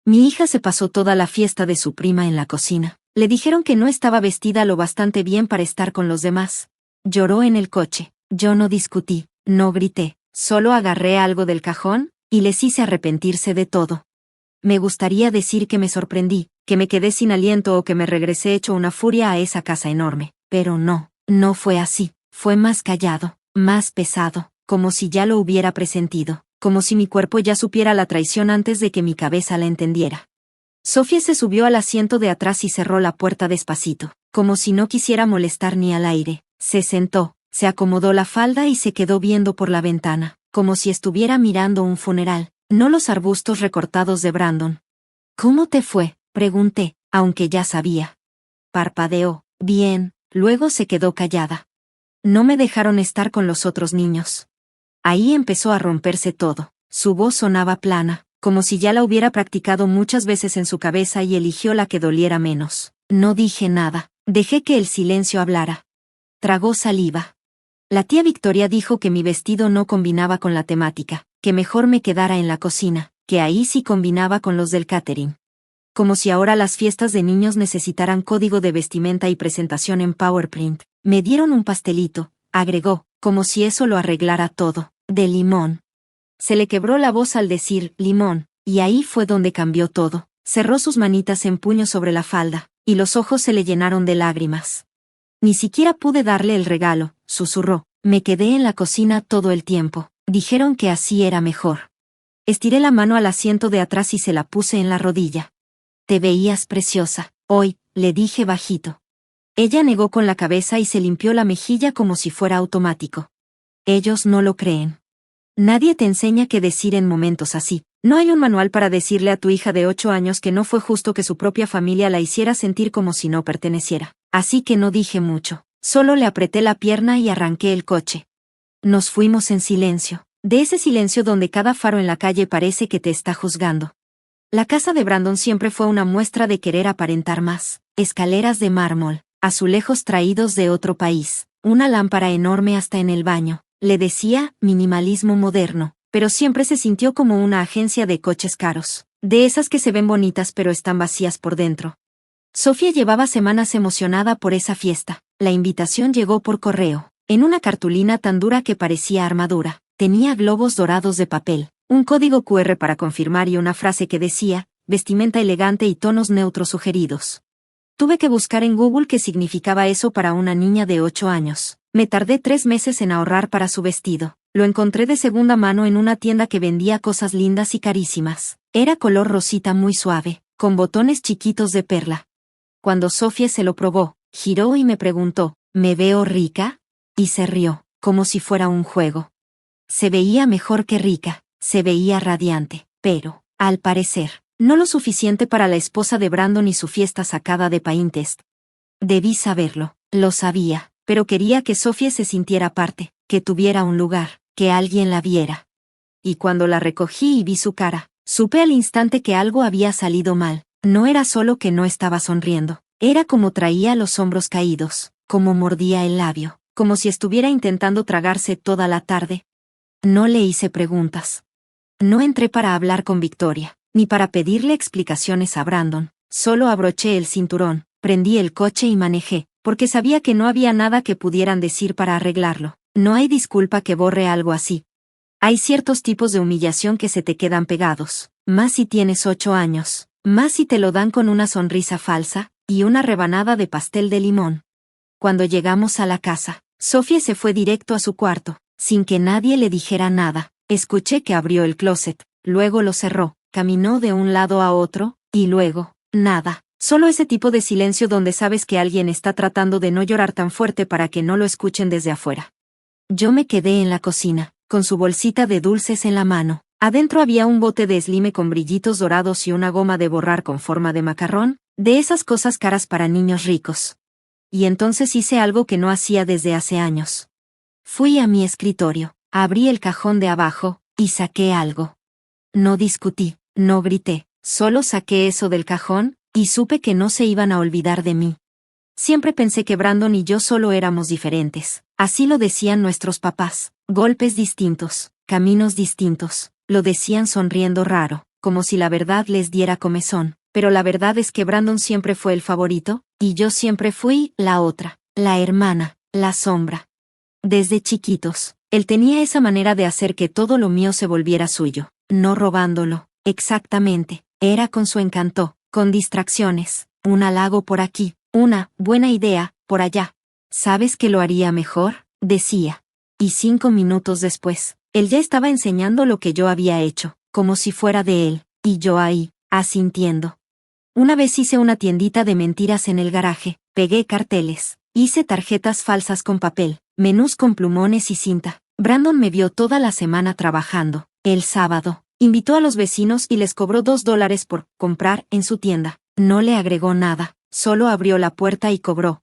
Mi hija se pasó toda la fiesta de su prima en la cocina. Le dijeron que no estaba vestida lo bastante bien para estar con los demás. Lloró en el coche. Yo no discutí, no grité, solo agarré algo del cajón y les hice arrepentirse de todo. Me gustaría decir que me sorprendí, que me quedé sin aliento o que me regresé hecho una furia a esa casa enorme, pero no, no fue así. Fue más callado, más pesado, como si ya lo hubiera presentido, como si mi cuerpo ya supiera la traición antes de que mi cabeza la entendiera. Sofía se subió al asiento de atrás y cerró la puerta despacito, como si no quisiera molestar ni al aire. Se sentó, se acomodó la falda y se quedó viendo por la ventana, como si estuviera mirando un funeral, no los arbustos recortados de Brandon. ¿Cómo te fue?, pregunté, aunque ya sabía. Parpadeó. Bien, luego se quedó callada. No me dejaron estar con los otros niños. Ahí empezó a romperse todo. Su voz sonaba plana, como si ya la hubiera practicado muchas veces en su cabeza y eligió la que doliera menos. No dije nada, dejé que el silencio hablara. Tragó saliva. La tía Victoria dijo que mi vestido no combinaba con la temática, que mejor me quedara en la cocina, que ahí sí combinaba con los del catering. Como si ahora las fiestas de niños necesitaran código de vestimenta y presentación en PowerPoint. Me dieron un pastelito, agregó, como si eso lo arreglara todo, de limón. Se le quebró la voz al decir limón, y ahí fue donde cambió todo. Cerró sus manitas en puño sobre la falda, y los ojos se le llenaron de lágrimas. Ni siquiera pude darle el regalo, susurró. Me quedé en la cocina todo el tiempo. Dijeron que así era mejor. Estiré la mano al asiento de atrás y se la puse en la rodilla. Te veías preciosa, hoy, le dije bajito. Ella negó con la cabeza y se limpió la mejilla como si fuera automático. Ellos no lo creen. Nadie te enseña qué decir en momentos así. No hay un manual para decirle a tu hija de 8 años que no fue justo que su propia familia la hiciera sentir como si no perteneciera. Así que no dije mucho. Solo le apreté la pierna y arranqué el coche. Nos fuimos en silencio. De ese silencio donde cada faro en la calle parece que te está juzgando. La casa de Brandon siempre fue una muestra de querer aparentar más. Escaleras de mármol, azulejos traídos de otro país, una lámpara enorme hasta en el baño. Le decía, minimalismo moderno, pero siempre se sintió como una agencia de coches caros, de esas que se ven bonitas pero están vacías por dentro. Sofía llevaba semanas emocionada por esa fiesta. La invitación llegó por correo, en una cartulina tan dura que parecía armadura. Tenía globos dorados de papel, un código QR para confirmar y una frase que decía, vestimenta elegante y tonos neutros sugeridos. Tuve que buscar en Google qué significaba eso para una niña de 8 años. Me tardé 3 meses en ahorrar para su vestido. Lo encontré de segunda mano en una tienda que vendía cosas lindas y carísimas. Era color rosita muy suave, con botones chiquitos de perla. Cuando Sofía se lo probó, giró y me preguntó, ¿me veo rica? Y se rió, como si fuera un juego. Se veía mejor que rica, se veía radiante, pero, al parecer, no lo suficiente para la esposa de Brandon y su fiesta sacada de Pinterest. Debí saberlo, lo sabía, pero quería que Sofía se sintiera parte, que tuviera un lugar, que alguien la viera. Y cuando la recogí y vi su cara, supe al instante que algo había salido mal. No era solo que no estaba sonriendo, era como traía los hombros caídos, como mordía el labio, como si estuviera intentando tragarse toda la tarde. No le hice preguntas. No entré para hablar con Victoria, ni para pedirle explicaciones a Brandon. Solo abroché el cinturón, prendí el coche y manejé, porque sabía que no había nada que pudieran decir para arreglarlo. No hay disculpa que borre algo así. Hay ciertos tipos de humillación que se te quedan pegados, más si tienes 8 años, más si te lo dan con una sonrisa falsa y una rebanada de pastel de limón. Cuando llegamos a la casa, Sofía se fue directo a su cuarto, sin que nadie le dijera nada. Escuché que abrió el closet, luego lo cerró, caminó de un lado a otro, y luego, nada. Solo ese tipo de silencio donde sabes que alguien está tratando de no llorar tan fuerte para que no lo escuchen desde afuera. Yo me quedé en la cocina, con su bolsita de dulces en la mano. Adentro había un bote de slime con brillitos dorados y una goma de borrar con forma de macarrón, de esas cosas caras para niños ricos. Y entonces hice algo que no hacía desde hace años. Fui a mi escritorio, abrí el cajón de abajo, y saqué algo. No discutí, no grité, solo saqué eso del cajón, y supe que no se iban a olvidar de mí. Siempre pensé que Brandon y yo solo éramos diferentes. Así lo decían nuestros papás. Golpes distintos, caminos distintos. Lo decían sonriendo raro, como si la verdad les diera comezón, pero la verdad es que Brandon siempre fue el favorito, y yo siempre fui la otra, la hermana, la sombra. Desde chiquitos, él tenía esa manera de hacer que todo lo mío se volviera suyo, no robándolo, exactamente, era con su encanto, con distracciones, un halago por aquí, una buena idea, por allá. ¿Sabes que lo haría mejor?, decía. Y 5 minutos después, él ya estaba enseñando lo que yo había hecho, como si fuera de él, y yo ahí, asintiendo. Una vez hice una tiendita de mentiras en el garaje, pegué carteles, hice tarjetas falsas con papel, menús con plumones y cinta. Brandon me vio toda la semana trabajando. El sábado, invitó a los vecinos y les cobró $2 por comprar en su tienda. No le agregó nada, solo abrió la puerta y cobró.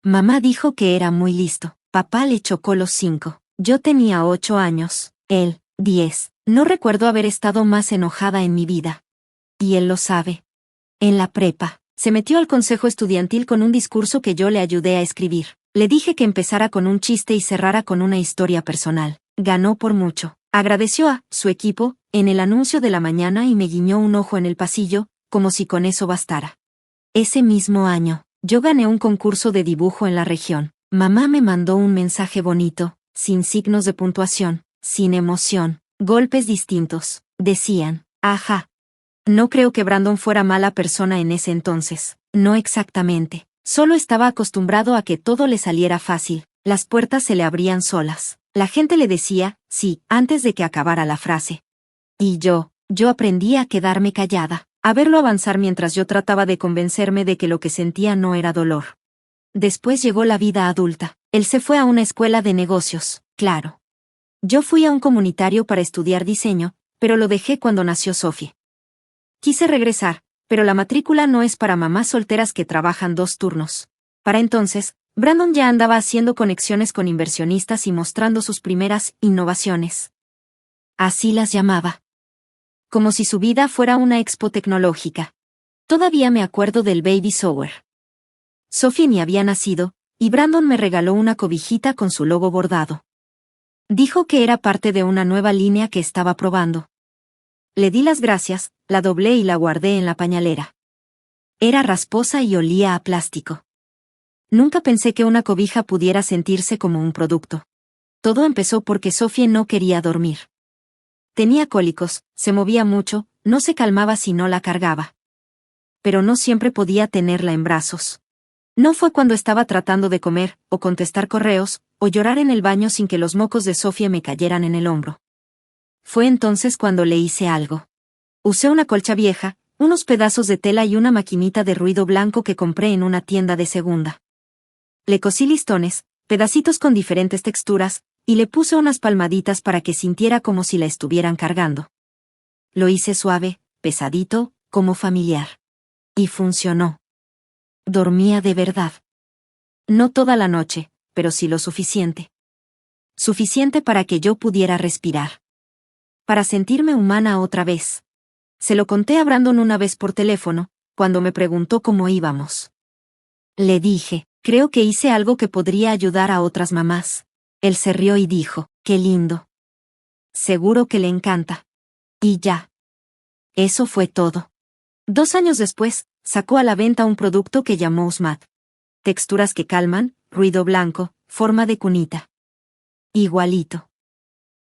Mamá dijo que era muy listo. Papá le chocó los 5. Yo tenía 8 años, él, 10. No recuerdo haber estado más enojada en mi vida. Y él lo sabe. En la prepa, se metió al consejo estudiantil con un discurso que yo le ayudé a escribir. Le dije que empezara con un chiste y cerrara con una historia personal. Ganó por mucho. Agradeció a su equipo en el anuncio de la mañana y me guiñó un ojo en el pasillo, como si con eso bastara. Ese mismo año, yo gané un concurso de dibujo en la región. Mamá me mandó un mensaje bonito, sin signos de puntuación, sin emoción, golpes distintos. Decían, ajá. No creo que Brandon fuera mala persona en ese entonces, no exactamente. Solo estaba acostumbrado a que todo le saliera fácil, las puertas se le abrían solas. La gente le decía, sí, antes de que acabara la frase. Y yo aprendí a quedarme callada, a verlo avanzar mientras yo trataba de convencerme de que lo que sentía no era dolor. Después llegó la vida adulta. Él se fue a una escuela de negocios, claro. Yo fui a un comunitario para estudiar diseño, pero lo dejé cuando nació Sophie. Quise regresar, pero la matrícula no es para mamás solteras que trabajan 2 turnos. Para entonces, Brandon ya andaba haciendo conexiones con inversionistas y mostrando sus primeras innovaciones. Así las llamaba. Como si su vida fuera una expo tecnológica. Todavía me acuerdo del baby shower. Sophie ni había nacido, y Brandon me regaló una cobijita con su logo bordado. Dijo que era parte de una nueva línea que estaba probando. Le di las gracias, la doblé y la guardé en la pañalera. Era rasposa y olía a plástico. Nunca pensé que una cobija pudiera sentirse como un producto. Todo empezó porque Sophie no quería dormir. Tenía cólicos, se movía mucho, no se calmaba si no la cargaba. Pero no siempre podía tenerla en brazos. No fue cuando estaba tratando de comer, o contestar correos, o llorar en el baño sin que los mocos de Sophie me cayeran en el hombro. Fue entonces cuando le hice algo. Usé una colcha vieja, unos pedazos de tela y una maquinita de ruido blanco que compré en una tienda de segunda. Le cosí listones, pedacitos con diferentes texturas, y le puse unas palmaditas para que sintiera como si la estuvieran cargando. Lo hice suave, pesadito, como familiar. Y funcionó. Dormía de verdad. No toda la noche, pero sí lo suficiente. Suficiente para que yo pudiera respirar. Para sentirme humana otra vez. Se lo conté a Brandon una vez por teléfono, cuando me preguntó cómo íbamos. Le dije, creo que hice algo que podría ayudar a otras mamás. Él se rió y dijo, qué lindo. Seguro que le encanta. Y ya. Eso fue todo. 2 años después, sacó a la venta un producto que llamó Usmat. Texturas que calman, ruido blanco, forma de cunita. Igualito.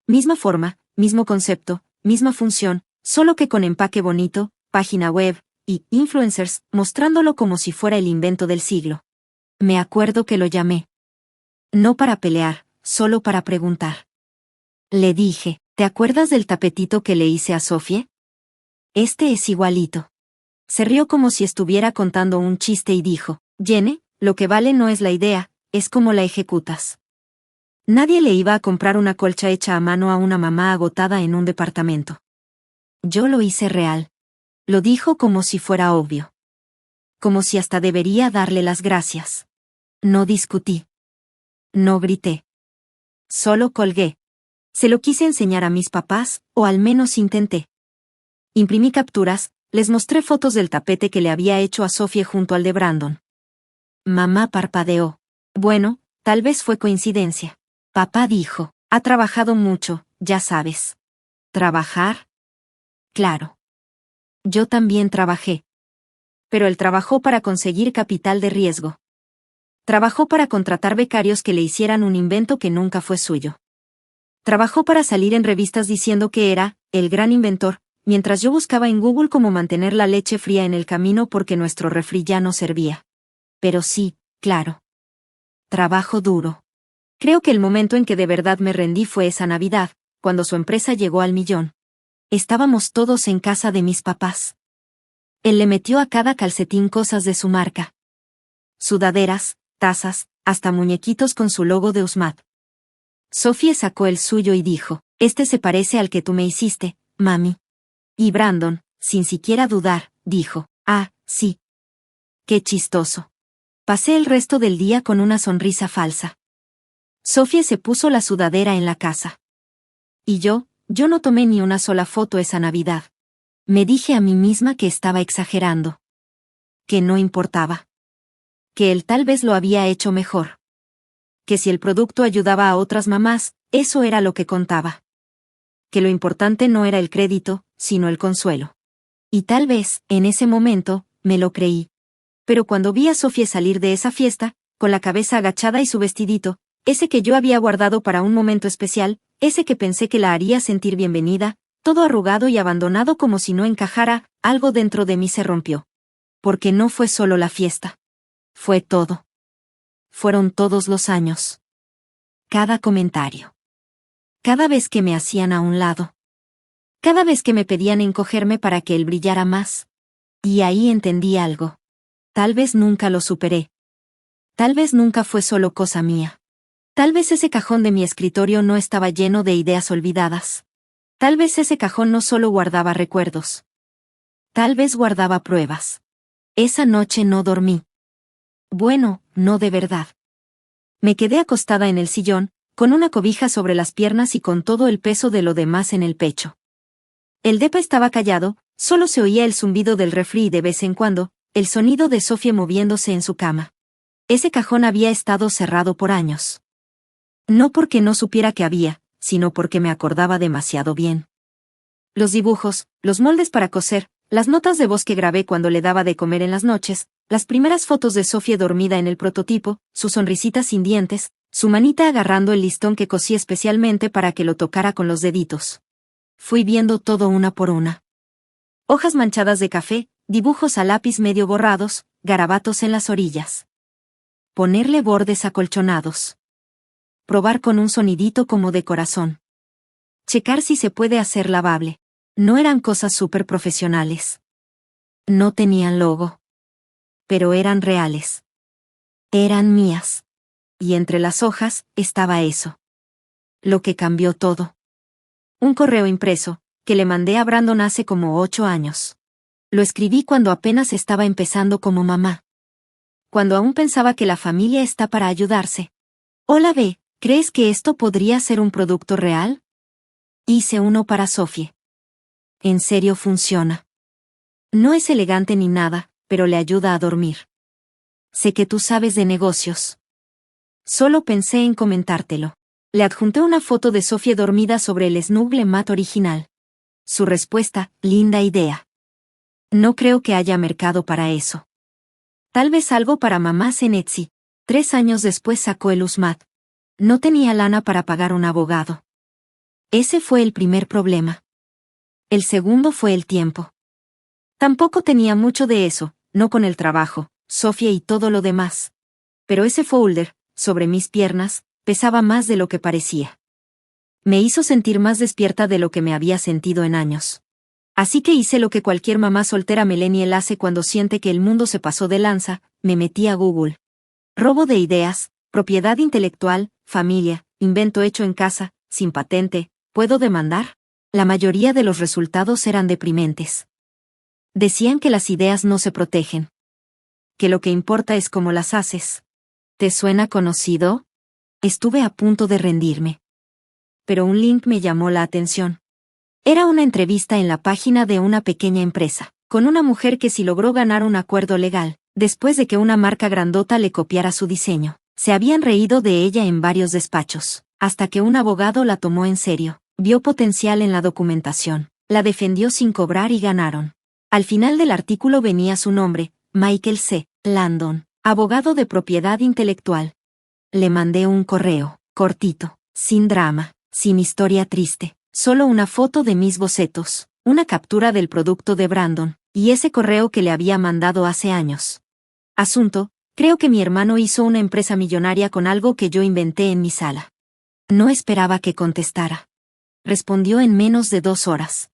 Misma forma, mismo concepto, misma función, solo que con empaque bonito, página web, y influencers, mostrándolo como si fuera el invento del siglo. Me acuerdo que lo llamé. No para pelear, solo para preguntar. Le dije, ¿te acuerdas del tapetito que le hice a Sophie? Este es igualito. Se rió como si estuviera contando un chiste y dijo, Jenny, lo que vale no es la idea, es cómo la ejecutas. Nadie le iba a comprar una colcha hecha a mano a una mamá agotada en un departamento. Yo lo hice real. Lo dijo como si fuera obvio. Como si hasta debería darle las gracias. No discutí. No grité. Solo colgué. Se lo quise enseñar a mis papás, o al menos intenté. Imprimí capturas, les mostré fotos del tapete que le había hecho a Sophie junto al de Brandon. Mamá parpadeó. Bueno, tal vez fue coincidencia. Papá dijo, ha trabajado mucho, ya sabes. ¿Trabajar? Claro. Yo también trabajé. Pero él trabajó para conseguir capital de riesgo. Trabajó para contratar becarios que le hicieran un invento que nunca fue suyo. Trabajó para salir en revistas diciendo que era el gran inventor, mientras yo buscaba en Google cómo mantener la leche fría en el camino porque nuestro refri ya no servía. Pero sí, claro. Trabajo duro. Creo que el momento en que de verdad me rendí fue esa Navidad, cuando su empresa llegó al millón. Estábamos todos en casa de mis papás. Él le metió a cada calcetín cosas de su marca. Sudaderas, tazas, hasta muñequitos con su logo de Usmat. Sophie sacó el suyo y dijo, «Este se parece al que tú me hiciste, mami». Y Brandon, sin siquiera dudar, dijo, «Ah, sí». Qué chistoso. Pasé el resto del día con una sonrisa falsa. Sophie se puso la sudadera en la casa. Y yo no tomé ni una sola foto esa Navidad. Me dije a mí misma que estaba exagerando. Que no importaba. Que él tal vez lo había hecho mejor. Que si el producto ayudaba a otras mamás, eso era lo que contaba. Que lo importante no era el crédito, sino el consuelo. Y tal vez, en ese momento, me lo creí. Pero cuando vi a Sophie salir de esa fiesta, con la cabeza agachada y su vestidito, ese que yo había guardado para un momento especial, ese que pensé que la haría sentir bienvenida, todo arrugado y abandonado como si no encajara, algo dentro de mí se rompió. Porque no fue solo la fiesta. Fue todo. Fueron todos los años. Cada comentario. Cada vez que me hacían a un lado. Cada vez que me pedían encogerme para que él brillara más. Y ahí entendí algo. Tal vez nunca lo superé. Tal vez nunca fue solo cosa mía. Tal vez ese cajón de mi escritorio no estaba lleno de ideas olvidadas. Tal vez ese cajón no solo guardaba recuerdos. Tal vez guardaba pruebas. Esa noche no dormí. Bueno, no de verdad. Me quedé acostada en el sillón, con una cobija sobre las piernas y con todo el peso de lo demás en el pecho. El depa estaba callado, solo se oía el zumbido del refri y de vez en cuando, el sonido de Sophie moviéndose en su cama. Ese cajón había estado cerrado por años. No porque no supiera que había, sino porque me acordaba demasiado bien. Los dibujos, los moldes para coser, las notas de voz que grabé cuando le daba de comer en las noches, las primeras fotos de Sophie dormida en el prototipo, su sonrisita sin dientes, su manita agarrando el listón que cosí especialmente para que lo tocara con los deditos. Fui viendo todo una por una. Hojas manchadas de café, dibujos a lápiz medio borrados, garabatos en las orillas. Ponerle bordes acolchonados. Probar con un sonidito como de corazón. Checar si se puede hacer lavable. No eran cosas súper profesionales. No tenían logo. Pero eran reales. Eran mías. Y entre las hojas, estaba eso. Lo que cambió todo. Un correo impreso, que le mandé a Brandon hace como 8 años. Lo escribí cuando apenas estaba empezando como mamá. Cuando aún pensaba que la familia está para ayudarse. Hola B, ¿crees que esto podría ser un producto real? Hice uno para Sophie. En serio funciona. No es elegante ni nada, pero le ayuda a dormir. Sé que tú sabes de negocios. Solo pensé en comentártelo. Le adjunté una foto de Sophie dormida sobre el Snuggle Mat original. Su respuesta, linda idea. No creo que haya mercado para eso. Tal vez algo para mamás en Etsy. 3 años después sacó el Usmat. No tenía lana para pagar un abogado. Ese fue el primer problema. El segundo fue el tiempo. Tampoco tenía mucho de eso, no con el trabajo, Sophie y todo lo demás. Pero ese folder, sobre mis piernas, pesaba más de lo que parecía. Me hizo sentir más despierta de lo que me había sentido en años. Así que hice lo que cualquier mamá soltera millennial hace cuando siente que el mundo se pasó de lanza, me metí a Google. Robo de ideas, propiedad intelectual, familia, invento hecho en casa, sin patente, ¿puedo demandar? La mayoría de los resultados eran deprimentes. Decían que las ideas no se protegen. Que lo que importa es cómo las haces. ¿Te suena conocido? Estuve a punto de rendirme. Pero un link me llamó la atención. Era una entrevista en la página de una pequeña empresa, con una mujer que sí logró ganar un acuerdo legal, después de que una marca grandota le copiara su diseño. Se habían reído de ella en varios despachos, hasta que un abogado la tomó en serio, vio potencial en la documentación, la defendió sin cobrar y ganaron. Al final del artículo venía su nombre, Michael C. Landon, abogado de propiedad intelectual. Le mandé un correo, cortito, sin drama, sin historia triste, solo una foto de mis bocetos, una captura del producto de Brandon, y ese correo que le había mandado hace años. Asunto: creo que mi hermano hizo una empresa millonaria con algo que yo inventé en mi sala. No esperaba que contestara. Respondió en menos de 2 horas.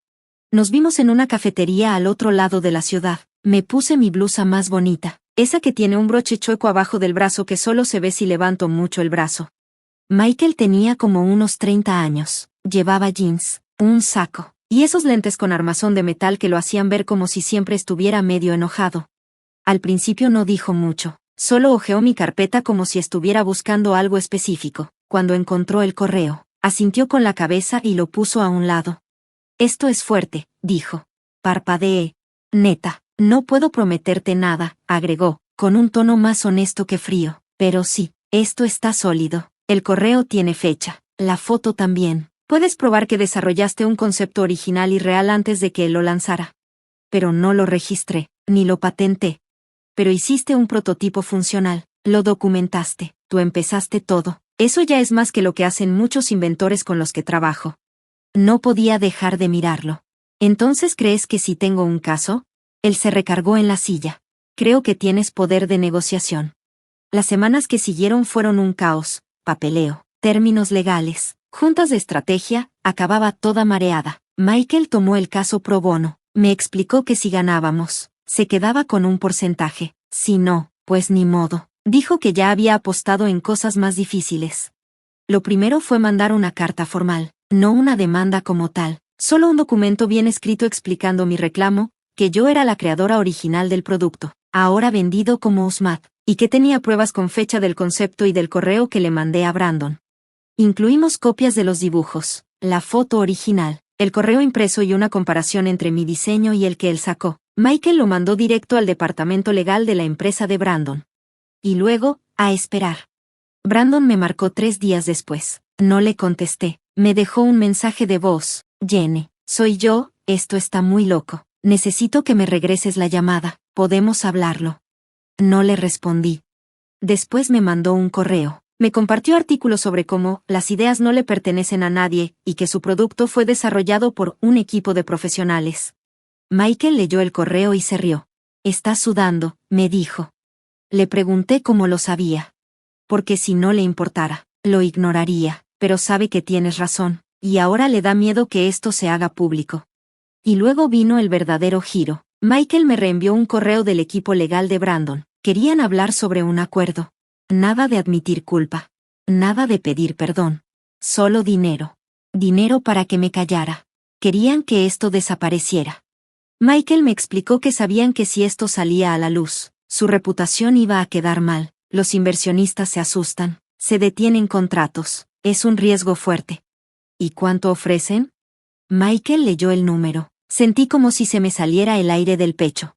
Nos vimos en una cafetería al otro lado de la ciudad. Me puse mi blusa más bonita, esa que tiene un broche chueco abajo del brazo que solo se ve si levanto mucho el brazo. Michael tenía como unos 30 años, llevaba jeans, un saco, y esos lentes con armazón de metal que lo hacían ver como si siempre estuviera medio enojado. Al principio no dijo mucho, solo hojeó mi carpeta como si estuviera buscando algo específico. Cuando encontró el correo, asintió con la cabeza y lo puso a un lado. Esto es fuerte, dijo. Parpadeé. Neta, no puedo prometerte nada, agregó, con un tono más honesto que frío, pero sí, esto está sólido. El correo tiene fecha, la foto también. Puedes probar que desarrollaste un concepto original y real antes de que lo lanzara. Pero no lo registré, ni lo patenté. Pero hiciste un prototipo funcional, lo documentaste, tú empezaste todo. Eso ya es más que lo que hacen muchos inventores con los que trabajo. No podía dejar de mirarlo. ¿Entonces crees que si tengo un caso? Él se recargó en la silla. Creo que tienes poder de negociación. Las semanas que siguieron fueron un caos, papeleo, términos legales, juntas de estrategia, acababa toda mareada. Michael tomó el caso pro bono, me explicó que si ganábamos, se quedaba con un porcentaje, si no, pues ni modo. Dijo que ya había apostado en cosas más difíciles. Lo primero fue mandar una carta formal, no una demanda como tal, solo un documento bien escrito explicando mi reclamo, que yo era la creadora original del producto, ahora vendido como USMAD, y que tenía pruebas con fecha del concepto y del correo que le mandé a Brandon. Incluimos copias de los dibujos, la foto original, el correo impreso y una comparación entre mi diseño y el que él sacó. Michael lo mandó directo al departamento legal de la empresa de Brandon. Y luego, a esperar. Brandon me marcó 3 días después. No le contesté. Me dejó un mensaje de voz. Jenny, soy yo, esto está muy loco. Necesito que me regreses la llamada. ¿Podemos hablarlo? No le respondí. Después me mandó un correo. Me compartió artículos sobre cómo las ideas no le pertenecen a nadie y que su producto fue desarrollado por un equipo de profesionales. Michael leyó el correo y se rió. «Estás sudando», me dijo. Le pregunté cómo lo sabía. Porque si no le importara, lo ignoraría, pero sabe que tienes razón, y ahora le da miedo que esto se haga público. Y luego vino el verdadero giro. Michael me reenvió un correo del equipo legal de Brandon. Querían hablar sobre un acuerdo. Nada de admitir culpa. Nada de pedir perdón. Solo dinero. Dinero para que me callara. Querían que esto desapareciera. Michael me explicó que sabían que si esto salía a la luz, su reputación iba a quedar mal. Los inversionistas se asustan, se detienen contratos, es un riesgo fuerte. ¿Y cuánto ofrecen? Michael leyó el número. Sentí como si se me saliera el aire del pecho.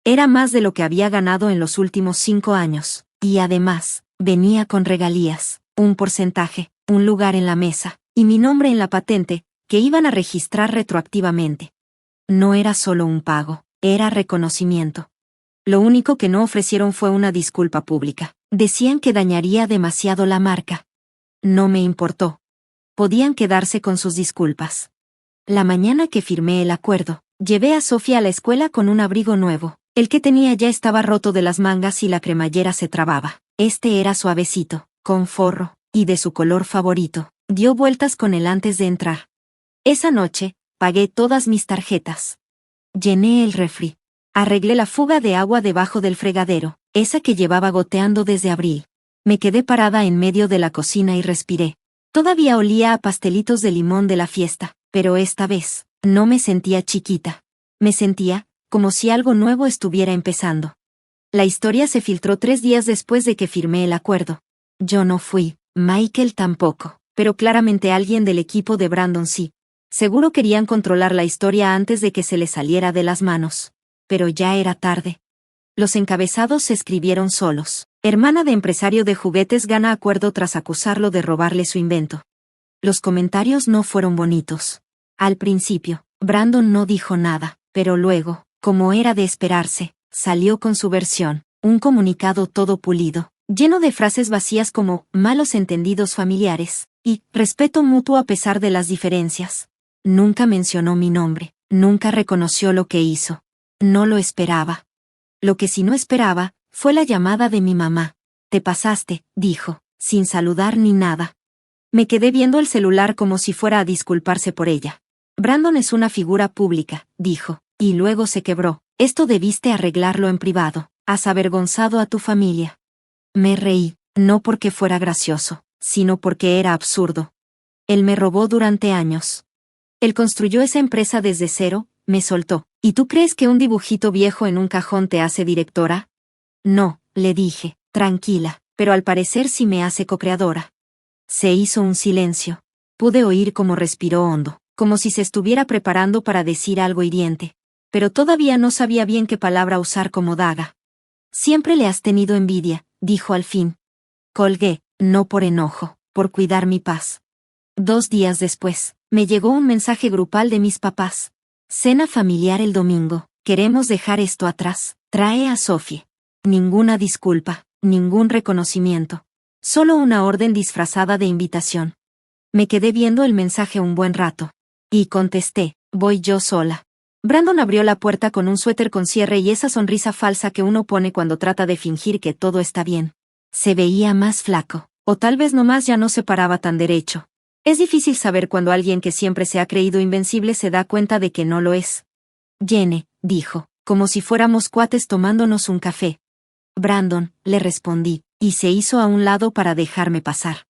Era más de lo que había ganado en los últimos 5 años, y además, venía con regalías, un porcentaje, un lugar en la mesa, y mi nombre en la patente, que iban a registrar retroactivamente. No era solo un pago, era reconocimiento. Lo único que no ofrecieron fue una disculpa pública. Decían que dañaría demasiado la marca. No me importó. Podían quedarse con sus disculpas. La mañana que firmé el acuerdo, llevé a Sofía a la escuela con un abrigo nuevo. El que tenía ya estaba roto de las mangas y la cremallera se trababa. Este era suavecito, con forro, y de su color favorito. Dio vueltas con él antes de entrar. Esa noche, pagué todas mis tarjetas. Llené el refri. Arreglé la fuga de agua debajo del fregadero, esa que llevaba goteando desde abril. Me quedé parada en medio de la cocina y respiré. Todavía olía a pastelitos de limón de la fiesta, pero esta vez, no me sentía chiquita. Me sentía como si algo nuevo estuviera empezando. La historia se filtró 3 días después de que firmé el acuerdo. Yo no fui, Michael tampoco, pero claramente alguien del equipo de Brandon sí. Seguro querían controlar la historia antes de que se les saliera de las manos. Pero ya era tarde. Los encabezados se escribieron solos. Hermana de empresario de juguetes gana acuerdo tras acusarlo de robarle su invento. Los comentarios no fueron bonitos. Al principio, Brandon no dijo nada, pero luego, Como era de esperarse, salió con su versión, un comunicado todo pulido, lleno de frases vacías como malos entendidos familiares y respeto mutuo a pesar de las diferencias. Nunca mencionó mi nombre, nunca reconoció lo que hizo. No lo esperaba. Lo que sí no esperaba fue la llamada de mi mamá. Te pasaste, dijo, sin saludar ni nada. Me quedé viendo el celular como si fuera a disculparse por ella. Brandon es una figura pública, dijo, y luego se quebró. Esto debiste arreglarlo en privado. Has avergonzado a tu familia. Me reí, no porque fuera gracioso, sino porque era absurdo. Él me robó durante años. Él construyó esa empresa desde cero, me soltó. ¿Y tú crees que un dibujito viejo en un cajón te hace directora? No, le dije, tranquila, pero al parecer sí me hace co-creadora. Se hizo un silencio. Pude oír cómo respiró hondo, como si se estuviera preparando para decir algo hiriente. Pero todavía no sabía bien qué palabra usar como daga. Siempre le has tenido envidia, dijo al fin. Colgué, no por enojo, por cuidar mi paz. 2 días después, me llegó un mensaje grupal de mis papás. Cena familiar el domingo, queremos dejar esto atrás, trae a Sophie. Ninguna disculpa, ningún reconocimiento. Solo una orden disfrazada de invitación. Me quedé viendo el mensaje un buen rato. Y contesté, voy yo sola. Brandon abrió la puerta con un suéter con cierre y esa sonrisa falsa que uno pone cuando trata de fingir que todo está bien. Se veía más flaco, o tal vez nomás ya no se paraba tan derecho. Es difícil saber cuando alguien que siempre se ha creído invencible se da cuenta de que no lo es. Jenny, dijo, como si fuéramos cuates tomándonos un café. Brandon, le respondí, y se hizo a un lado para dejarme pasar.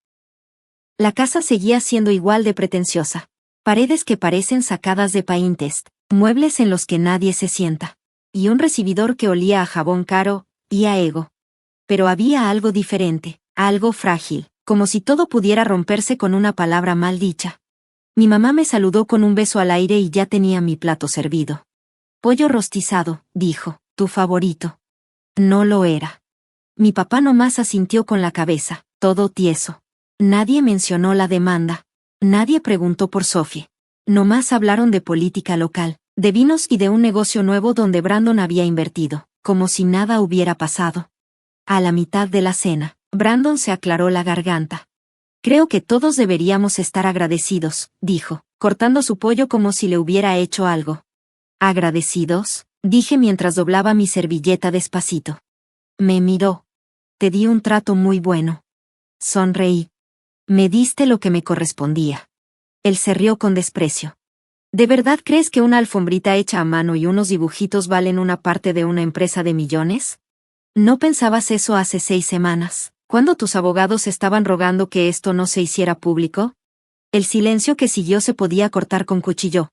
La casa seguía siendo igual de pretenciosa. Paredes que parecen sacadas de Pinterest, muebles en los que nadie se sienta. Y un recibidor que olía a jabón caro, y a ego. Pero había algo diferente, algo frágil, como si todo pudiera romperse con una palabra mal dicha. Mi mamá me saludó con un beso al aire y ya tenía mi plato servido. Pollo rostizado, dijo, tu favorito. No lo era. Mi papá nomás asintió con la cabeza, todo tieso. Nadie mencionó la demanda. Nadie preguntó por Sophie. Nomás hablaron de política local, de vinos y de un negocio nuevo donde Brandon había invertido, como si nada hubiera pasado. A la mitad de la cena, Brandon se aclaró la garganta. Creo que todos deberíamos estar agradecidos, dijo, cortando su pollo como si le hubiera hecho algo. ¿Agradecidos?, dije mientras doblaba mi servilleta despacito. Me miró. Te di un trato muy bueno. Sonreí. Me diste lo que me correspondía. Él se rió con desprecio. ¿De verdad crees que una alfombrita hecha a mano y unos dibujitos valen una parte de una empresa de millones? ¿No pensabas eso hace 6 semanas, cuando tus abogados estaban rogando que esto no se hiciera público? El silencio que siguió se podía cortar con cuchillo.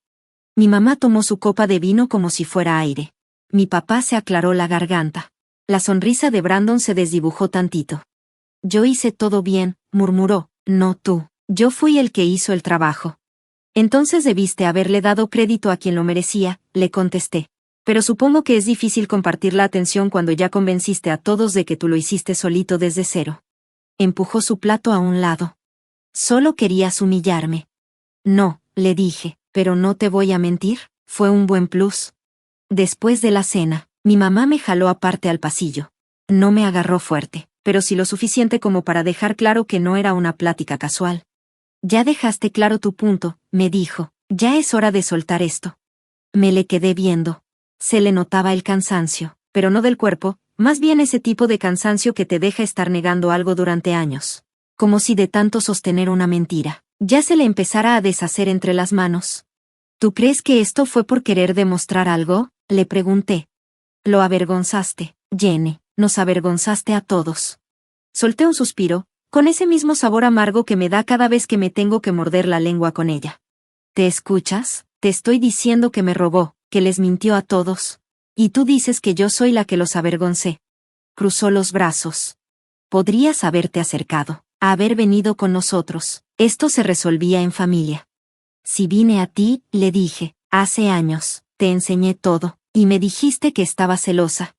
Mi mamá tomó su copa de vino como si fuera aire. Mi papá se aclaró la garganta. La sonrisa de Brandon se desdibujó tantito. Yo hice todo bien, murmuró, no tú. Yo fui el que hizo el trabajo. Entonces debiste haberle dado crédito a quien lo merecía, le contesté. Pero supongo que es difícil compartir la atención cuando ya convenciste a todos de que tú lo hiciste solito desde cero. Empujó su plato a un lado. Solo querías humillarme. No, le dije, pero no te voy a mentir, fue un buen plus. Después de la cena, mi mamá me jaló aparte al pasillo. No me agarró fuerte, pero sí lo suficiente como para dejar claro que no era una plática casual. Ya dejaste claro tu punto, me dijo, ya es hora de soltar esto. Me le quedé viendo. Se le notaba el cansancio, pero no del cuerpo, más bien ese tipo de cansancio que te deja estar negando algo durante años. Como si de tanto sostener una mentira, ya se le empezara a deshacer entre las manos. ¿Tú crees que esto fue por querer demostrar algo?, le pregunté. Lo avergonzaste, Jenny, nos avergonzaste a todos. Solté un suspiro, con ese mismo sabor amargo que me da cada vez que me tengo que morder la lengua con ella. ¿Te escuchas? Te estoy diciendo que me robó, que les mintió a todos. Y tú dices que yo soy la que los avergoncé. Cruzó los brazos. Podrías haberte acercado, a haber venido con nosotros. Esto se resolvía en familia. Si vine a ti, le dije, hace años, te enseñé todo, y me dijiste que estaba celosa.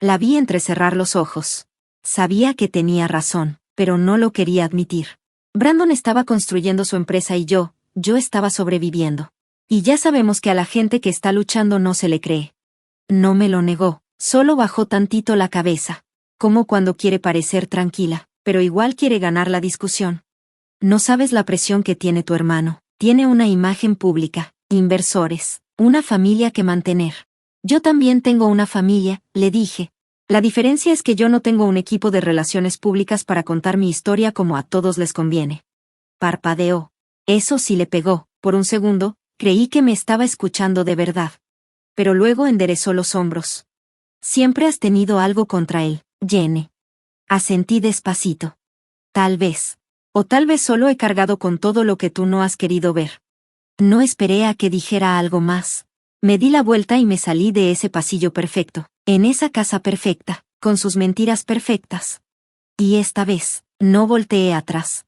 La vi entrecerrar los ojos. Sabía que tenía razón, pero no lo quería admitir. Brandon estaba construyendo su empresa y yo estaba sobreviviendo. Y ya sabemos que a la gente que está luchando no se le cree. No me lo negó, solo bajó tantito la cabeza. Como cuando quiere parecer tranquila, pero igual quiere ganar la discusión. No sabes la presión que tiene tu hermano. Tiene una imagen pública, inversores, una familia que mantener. Yo también tengo una familia, le dije. La diferencia es que yo no tengo un equipo de relaciones públicas para contar mi historia como a todos les conviene. Parpadeó. Eso sí le pegó. Por un segundo, creí que me estaba escuchando de verdad. Pero luego enderezó los hombros. Siempre has tenido algo contra él, Jenny. Asentí despacito. Tal vez. O tal vez solo he cargado con todo lo que tú no has querido ver. No esperé a que dijera algo más. Me di la vuelta y me salí de ese pasillo perfecto, en esa casa perfecta, con sus mentiras perfectas. Y esta vez, no volteé atrás.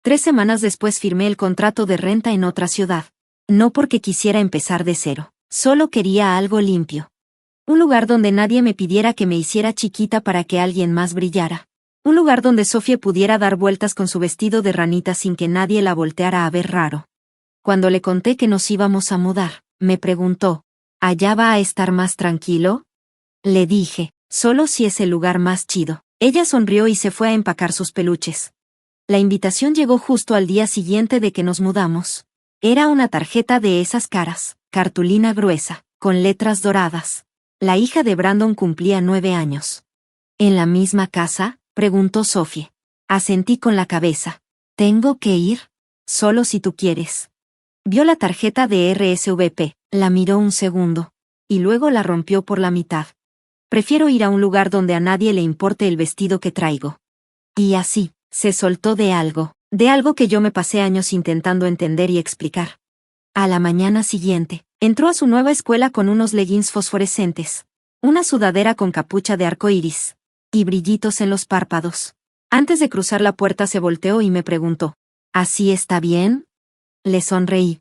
3 semanas después firmé el contrato de renta en otra ciudad. No porque quisiera empezar de cero, solo quería algo limpio. Un lugar donde nadie me pidiera que me hiciera chiquita para que alguien más brillara. Un lugar donde Sofía pudiera dar vueltas con su vestido de ranita sin que nadie la volteara a ver raro. Cuando le conté que nos íbamos a mudar, me preguntó, ¿allá va a estar más tranquilo? Le dije, solo si es el lugar más chido. Ella sonrió y se fue a empacar sus peluches. La invitación llegó justo al día siguiente de que nos mudamos. Era una tarjeta de esas caras, cartulina gruesa, con letras doradas. La hija de Brandon cumplía 9 años. ¿En la misma casa?, preguntó Sophie. Asentí con la cabeza. ¿Tengo que ir? Solo si tú quieres. Vio la tarjeta de RSVP, la miró un segundo. Y luego la rompió por la mitad. Prefiero ir a un lugar donde a nadie le importe el vestido que traigo. Y así, se soltó de algo que yo me pasé años intentando entender y explicar. A la mañana siguiente, entró a su nueva escuela con unos leggings fosforescentes, una sudadera con capucha de arco iris, y brillitos en los párpados. Antes de cruzar la puerta se volteó y me preguntó, ¿así está bien? Le sonreí.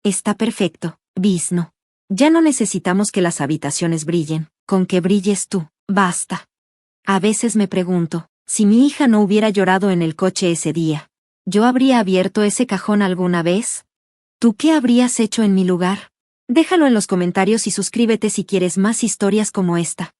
Está perfecto, Visno. Ya no necesitamos que las habitaciones brillen, con que brilles tú, basta. A veces me pregunto, si mi hija no hubiera llorado en el coche ese día, ¿yo habría abierto ese cajón alguna vez? ¿Tú qué habrías hecho en mi lugar? Déjalo en los comentarios y suscríbete si quieres más historias como esta.